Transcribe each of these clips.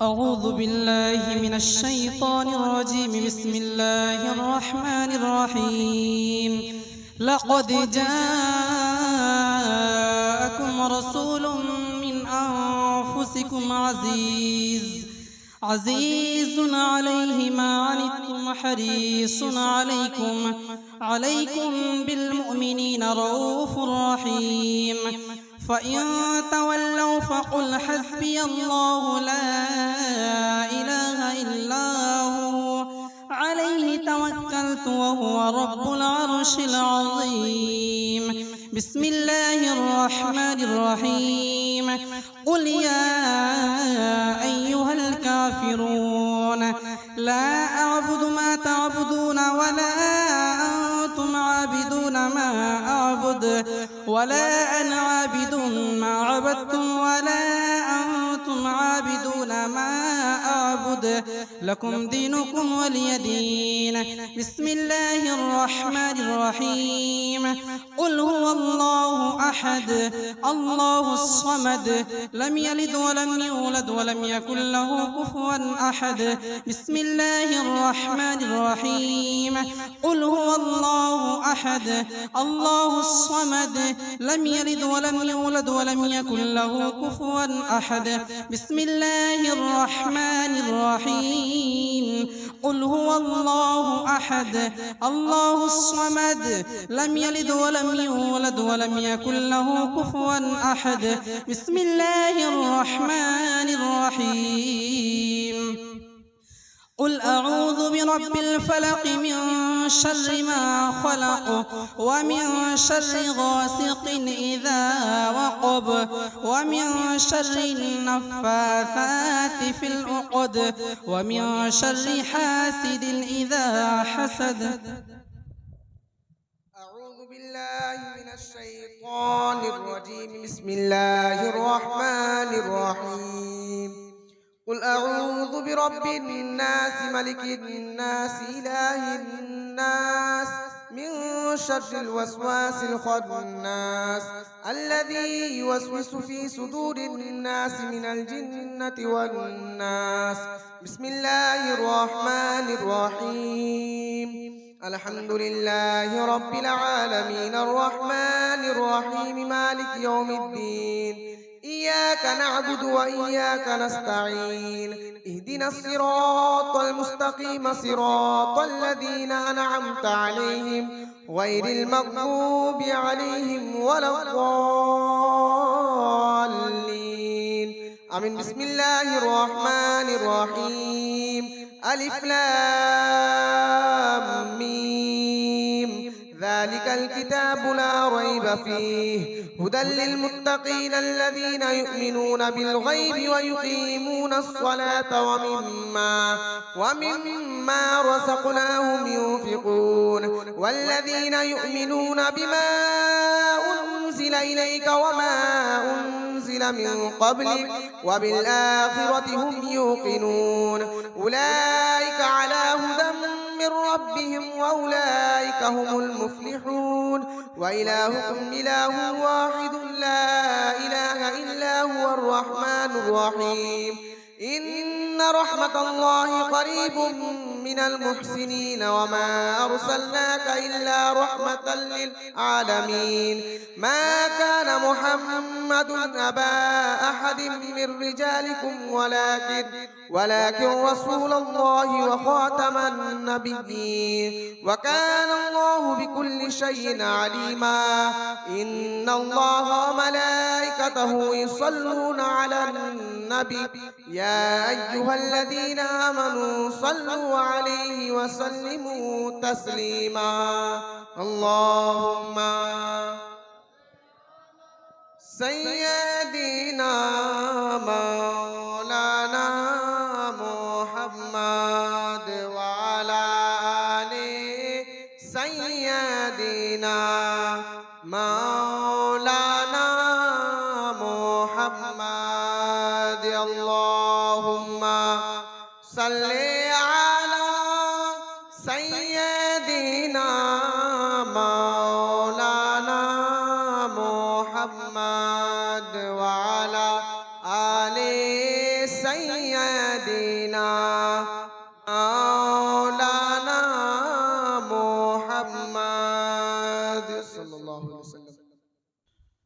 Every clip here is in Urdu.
أعوذ بالله من الشيطان الرجيم. بسم الله الرحمن الرحيم. لقد جاءكم رسول من أنفسكم عزيز عليه ما عنتم حريص عليكم بالمؤمنين رؤوف رحيم. فإن تولوا فقل حسبي الله لا إله إلا هو عليه توكلت وهو رب العرش العظيم. بسم الله الرحمن الرحيم. قل يا أيها الكافرون لا أعبد ما تعبدون ولا أنتم عابدون ما أعبد ولا أنا عابد ما عبدتم ولا أنتم عابدون ما أعبد لكم دينكم ولي دين. بسم الله الرحمن الرحيم. قل هو الله أحد الله الصمد لم يلد ولم يولد ولم يكن له كفوا أحد. بسم الله الرحمن الرحيم. قل هو الله أحد الله الصمد لم يلد ولم يولد ولم يكن له كفوا أحد. بسم الله الرحمن الرحيم. قل هو الله أحد الله الصمد لم يلد ولم يولد ولم يكن له كفوا أحد. بسم الله الرحمن الرحيم. قل أعوذ برب الفلق من شر ما خلق ومن شر غاسق إذا وقب ومن شر النفاثات في العقد ومن شر حاسد إذا حسد. أعوذ بالله من الشيطان الرجيم. بسم الله الرحمن الرحيم. قل أعوذ برب الناس ملك الناس إله الناس من شر الوسواس الخناس الذي يوسوس في صدور الناس من الجنة والناس. بسم الله الرحمن الرحيم. الحمد لله رب العالمين الرحمن الرحيم مالك يوم الدين. إياك نعبد وإياك نستعين. اهدنا الصراط المستقيم صراط الذين أنعمت عليهم غير المغضوب عليهم ولا الضالين آمين. بسم الله الرحمن الرحيم. ألف لام ميم. ذلك الكتاب لا ريب فيه هدى للمتقين الذين يؤمنون بالغيب ويقيمون الصلاة ومما رزقناهم ينفقون والذين يؤمنون بما أنزل إليك وما أنزل من قبلك وبالآخرة هم يوقنون. أولئك على هدى من ربهم وأولئك هم المفلحون. وإلهكم إله واحد لا إله إلا هو الرحمن الرحيم. إن رحمة الله قريب من المحسنين وما أرسلناك إلا رحمة للعالمين. ما كان محمد أبا أحد من رجالكم ولكن رسول الله وخاتم النبيين وكان الله بكل شيء عليما. إن الله وملائكته يصلون على النبي يا أيها الذين آمنوا صلوا عليه وسلموا تسليما. اللهم سيدنا مولانا محمد وعلى آل سيدنا مولانا محمد. اللهم صل على سيدنا مولانا محمد وعلى آل سيدنا سيدنا مولانا محمد صلی اللہ علیہ وسلم۔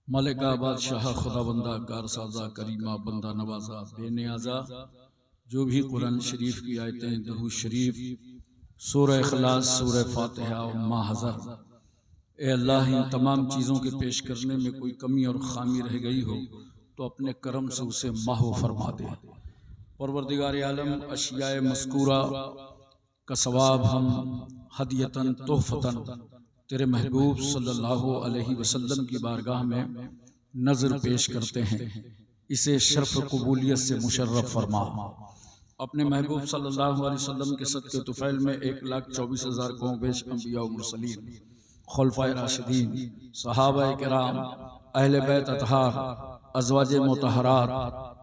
ملکہ بادشاہ خدا بندہ کارسازہ کریمہ بندہ نوازہ بے نیازہ، جو بھی قرآن شریف کی آیتیں، درود شریف، سورہ اخلاص، سورہ فاتحہ و ما حضر، اے اللہ ان تمام چیزوں کے پیش کرنے میں کوئی کمی اور خامی رہ گئی ہو تو اپنے کرم سے اسے محو فرما دے۔ پروردگار عالم، اشیاء مذکورہ کا ثواب ہم ہدیتاً تحفتاً تیرے محبوب صلی اللہ علیہ وسلم کی بارگاہ میں نظر پیش کرتے ہیں، اسے شرف قبولیت سے مشرف فرما۔ اپنے محبوب صلی اللہ علیہ وسلم کے صدقے طفیل میں 1,24,000 قوم بیش انبیاء و مرسلین، خلفائے راشدین، صحابہ کرام، اہل بیت اطہار، ازواج مطہرات،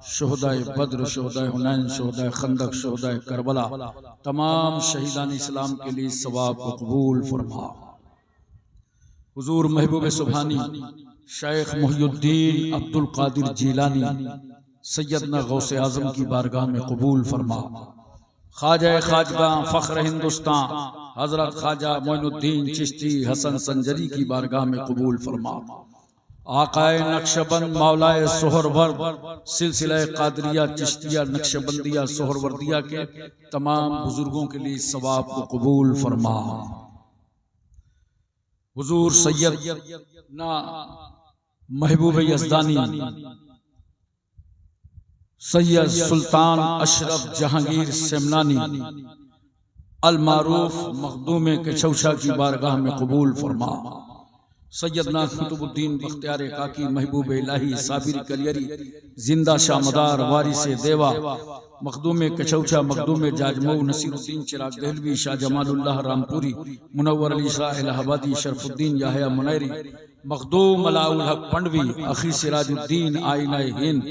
شہدائے بدر، شہدائے حنین، شہدائے خندق، شہدائے کربلا، تمام شہیدان اسلام کے لیے ثواب کو قبول فرما۔ حضور محبوب سبحانی شیخ محی الدین عبد القادر جیلانی سیدنا غوث اعظم کی بارگاہ میں قبول فرما۔ خواجہ خواجگاں فخر ہندوستان حضرت خواجہ معین الدین چشتی حسن سنجری کی بارگاہ میں قبول فرما۔ آقائے نقشبند مولائے سہرورد سلسلہ قادریہ چشتیہ نقشبندیہ سہروردیہ کے تمام بزرگوں کے لیے ثواب کو قبول فرما۔ حضور سیدنا محبوب یزدانی سید سلطان اشرف جہانگیر سمنانی المعروف مخدوم کچھوچھا کی بارگاہ میں قبول فرما۔ سیدنا قطب الدین بختیار کاکی محبوب الہی صابر کلیری زندہ شامدار وارث دیوا مخدوم کچھوچھا مخدوم جاجمو نصیر الدین چراغ دہلوی شاہ جمال اللہ رامپوری منور علی شاہ الہ آبادی شرف الدین یحییٰ منیری مخدوم علاء الحق پنڈوی اخی سراج الدین آئینہ ہند،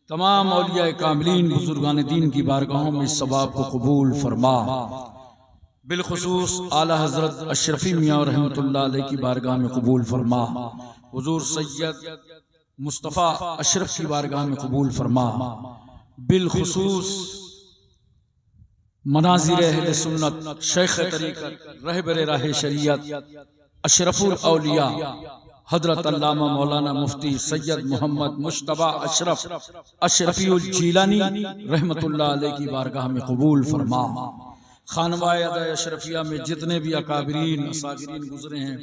تمام اولیاء کاملین بزرگان دین کی بارگاہوں میں ثواب کو قبول فرما۔ بالخصوص اعلی حضرت اشرفی میاں رحمۃ اللہ علیہ کی بارگاہ میں قبول فرما۔ حضور سید مصطفیٰ اشرف کی بارگاہ میں قبول فرما۔ بالخصوص مناظر اہل سنت شیخ طریقت رہبر راہ شریعت اشرف الاولیاء حضرت علامہ مولانا مفتی سید محمد مجتبیٰ اشرف اشرفی الجیلانی رحمۃ اللہ علیہ کی بارگاہ میں قبول فرما۔ خانواہ اشرفیہ میں جتنے بھی اکابرین اساگرین گزرے ہیں،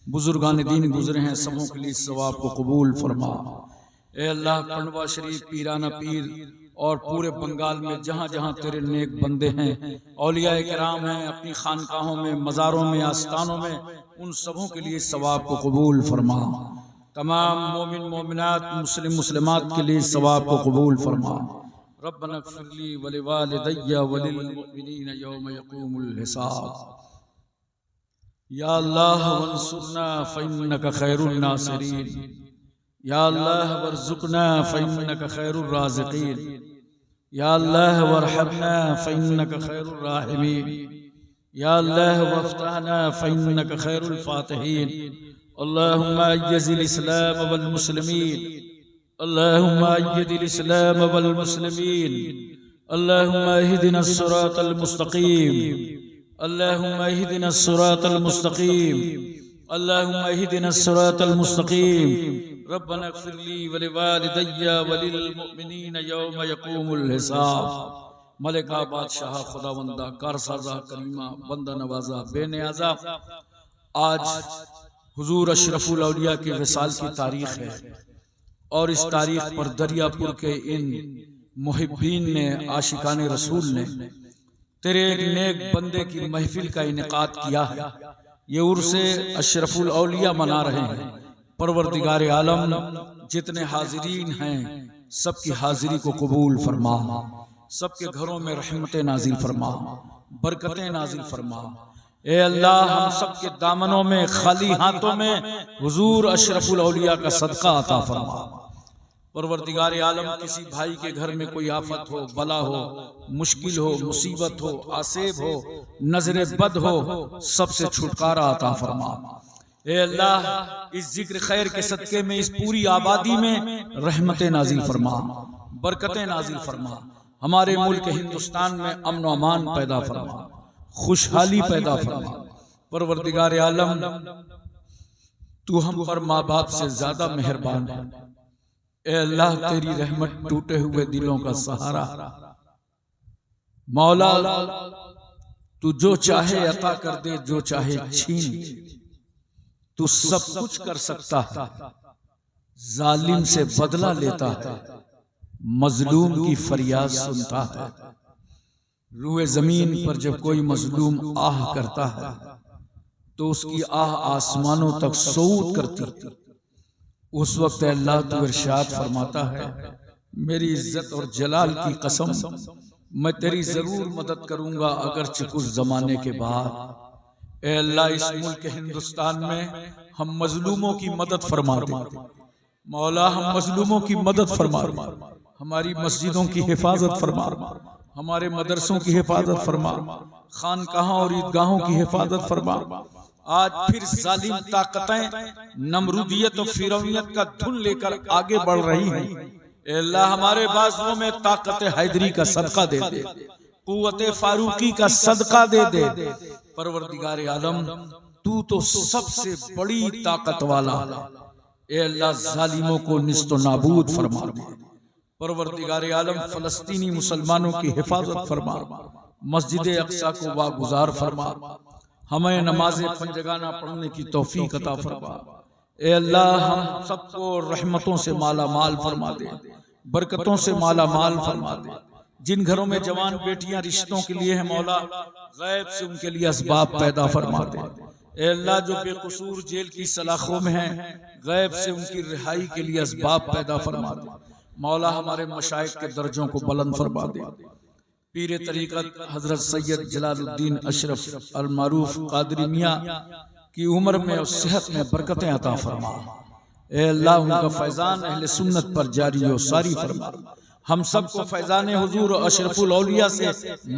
بزرگان دین گزرے ہیں، سبوں کے لیے ثواب کو قبول فرما۔ اے اللہ، پنڈوا شریف، پیرانہ پیر اور پورے بنگال میں جہاں جہاں تیرے نیک بندے ہیں، اولیاء کرام ہیں، اپنی خانقاہوں میں، مزاروں میں، آستانوں میں، ان سبوں کے لیے ثواب کو قبول فرما۔ تمام مومن مومنات مسلم مسلمات کے لیے ثواب کو قبول فرما۔ ربنا اغفر لی ولوالدی وللمؤمنین یوم یقوم الحساب۔ یا اللہ وانصرنا فإنک خیر الناصرین، یا اللہ وارزقنا فإنک خیر الرازقین، یا اللہ وارحمنا فإنک خیر الراحمین، یا اللہ وافتحنا فإنک خیر الفاتحین۔ اللہم اعز الاسلام والمسلمین، اللہم اید الاسلام والمسلمین، اللہم اہدنا الصراط المستقیم، اللہم اہدنا الصراط المستقیم، اللہم اہدنا الصراط المستقیم۔ ربنا اغفر لی ولوالدی وللمؤمنین یوم یقوم الحساب۔ ملکہ بادشاہ خداوندہ کارسازہ کریمہ بندہ نوازہ بے نیازہ، آج حضور اشرف الاولیاء کے وصال کی تاریخ ہے، اور اس تاریخ پر دریا پور کے ان محبین نے، عاشقان رسول نے تیرے ایک نیک بندے کی محفل کا انعقاد کیا ہے۔ یہ عرس اشرف الاولیاء منا رہے ہیں۔ پروردگار عالم، جتنے حاضرین ہیں سب کی حاضری کو قبول فرما، سب کے گھروں میں رحمت نازل فرما، برکتیں نازل فرما۔ اے اللہ، ہم سب کے دامنوں میں خالی ہاتھوں میں حضور اشرف الاولیاء کا صدقہ عطا فرما۔ پروردگار عالم، کسی بھائی کے گھر میں کوئی آفت ہو، بلا ہو، مشکل ہو، مصیبت ہو، آسیب ہو، نظر بد ہو، سب سے چھٹکارا عطا فرما۔ اے اللہ، اس ذکر خیر کے صدقے میں اس پوری آبادی میں رحمت نازل فرما، برکتیں نازل فرما۔ ہمارے ملک ہندوستان میں امن و امان پیدا فرما، خوشحالی پیدا فرما۔ پروردگار عالم تو ہم پر ماں باپ سے زیادہ مہربان ہے۔ اے اللہ تیری رحمت ٹوٹے ہوئے دلوں کا سہارا۔ مولا تو جو چاہے عطا کر دے، جو چاہے چھین لے، تو سب کچھ کر سکتا ہے۔ ظالم سے بدلہ لیتا ہے، مظلوم کی فریاد سنتا ہے۔ روئے زمین پر جب کوئی مظلوم آہ کرتا ہے تو اس کی آہ آسمانوں تک صعود کرتی ہے۔ اس وقت اللہ تو ارشاد فرماتا ہے، میری عزت اور جلال کی قسم، میں تیری ضرور مدد کروں گا اگرچہ کچھ زمانے کے بعد۔ اے اللہ اس ملک ہندوستان میں ہم مظلوموں کی مدد فرما دے۔ مولا ہم مظلوموں کی مدد فرما دے، ہماری مسجدوں کی حفاظت فرما، ہمارے مدرسوں کی حفاظت فرما، خانقاہوں اور عیدگاہوں کی حفاظت فرما۔ آج پھر ظالم طاقتیں نمرودیت و فرعونیت کا دھن لے کر آگے بڑھ رہی ہیں۔ اے اللہ ہمارے بازوؤں میں طاقت حیدری کا صدقہ دے دے، قوت فاروقی کا صدقہ دے دے۔ پروردگار عالم تو سب سے بڑی طاقت والا ہے۔ اے اللہ ظالموں کو نیست و نابود فرما دے۔ پروردگار عالم فلسطینی مسلمانوں کی حفاظت فرما، مسجد اقصی کو واگزار فرما، ہمیں نماز پنجگانہ پڑھنے کی توفیق عطا فرما۔ اے اللہ ہم سب کو رحمتوں سے مالا مال فرما دے، برکتوں سے مالا مال فرما دے۔ جن گھروں میں جوان بیٹیاں رشتوں کے لیے ہیں مولا، غیب سے ان کے لیے اسباب پیدا فرما دے۔ اے اللہ جو بے قصور جیل کی سلاخوں میں ہیں، غیب سے ان کی رہائی کے لیے اسباب پیدا فرما دے۔ مولا ہمارے مشائخ کے درجوں کو بلند فرما دے۔ پیر طریقت حضرت سید جلال الدین اشرف المعروف قادری میاں کی عمر میں اور صحت میں برکتیں عطا فرما۔ اے اللہ ان کا فیضان اہل سنت پر جاری و ساری فرما۔ ہم سب کو فیضان حضور اشرف الاولیاء سے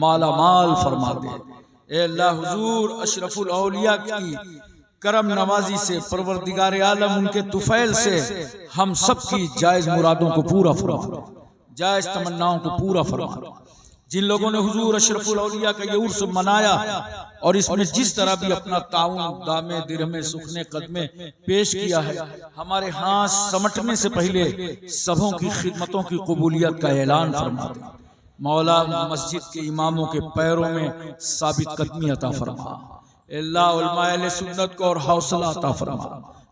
مالا مال فرما دے۔ اے اللہ حضور اشرف الاولیاء کی کرم نوازی سے، پروردگار عالم ان کے طفیل سے ہم سب کی جائز مرادوں کو پورا فرما دے، جائز تمناؤں کو پورا فرما دے۔ جن لوگوں نے حضور اشرف الاولیاء کا یہ عرس منایا اور اس میں جس طرح بھی اپنا تعاون دامے درہمے سخنے قدمے پیش کیا ہے، ہمارے ہاتھ سمٹنے سے پہلے سبوں کی خدمتوں کی قبولیت کا اعلان فرما دے۔ مولا مسجد کے اماموں کے پیروں میں ثابت قدمی عطا فرما۔ اے اللہ علماء اہل سنت کو اور حوصلہ عطا فرما،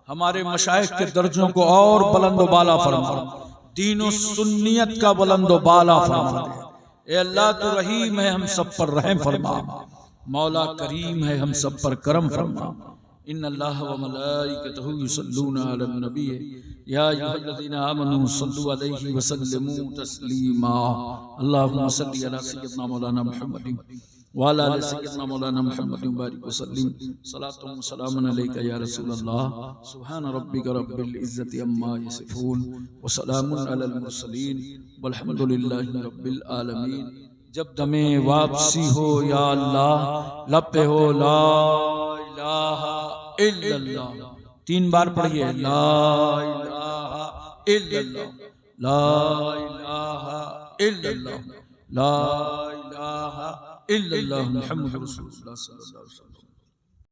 ہمارے مشائخ کے درجوں کو اور بلند و بالا فرما، دین و سنیت کا بلند و بالا فرما دے۔ اے اللہ تو رحیم ہے، ہم سب پر رحم فرما، مولا کریم ہے، ہم سب پر کرم فرما۔ ان اللہ و ملائکتہ یصلون علی النبی یا ایھا الذین آمنوا صلوا علیہ وسلموا تسلیما۔ اللہم صلی علی سیدنا مولانا محمد وعلی آل سیدنا مولانا محمد وبارک وسلم۔ صلاۃ و سلام علیک یا رسول اللہ۔ سبحان ربک رب العزت عما یصفون وسلام علی المرسلین والحمد للہ رب العالمین۔ جب دم واپسی ہو یا اللہ، لب پہ ہو لا الہ الا اللہ، 3 بار پڑھیے، لا الہ الا اللہ، لا الہ الا اللہ، لا الہ الا اللہ محمد رسول اللہ صلی اللہ علیہ وسلم۔